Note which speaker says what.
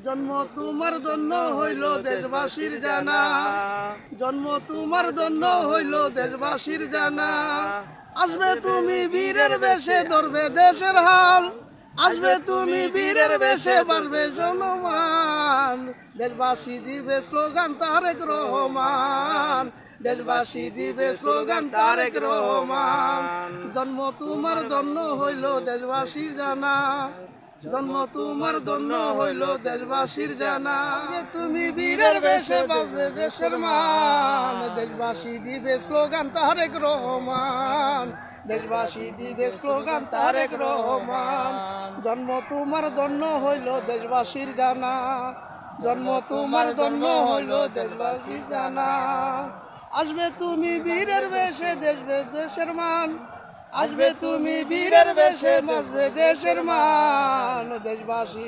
Speaker 1: জন্ম তোমার জন্য হইল দেশবাসীর জানা, জন্ম তোমার জন্য হইল দেশবাসীর জানা। আসবে তুমি বীরের বেশে ধরবে দেশের হাল, আসবে তুমি বীরের বেশে বাড়বে জনমান। দেশবাসী দিবে স্লোগান তারেক রহমান, দেশবাসী দিবে স্লোগান তারেক রহমান। জন্ম তোমার জন্য হইল দেশবাসীর জানা, জন্ম তোমার জন্য হইল দেশবাসীর জানা। তুমি বীরের বেশে বাঁচবে দেশের মান, দেশবাসী দিবে স্লোগান তারেক রহমান, দেশবাসী দিবে স্লোগান তারেক রহমান। জন্ম তোমার জন্য হইল দেশবাসীর জানা, জন্ম তোমার জন্য হইল দেশবাসীর জানা। আসবে তুমি বীরের বেশে দেশবে দেশের মান, আসবে তুমি বীরের বেশে বাঁচবে দেশের মান। দেশবাসী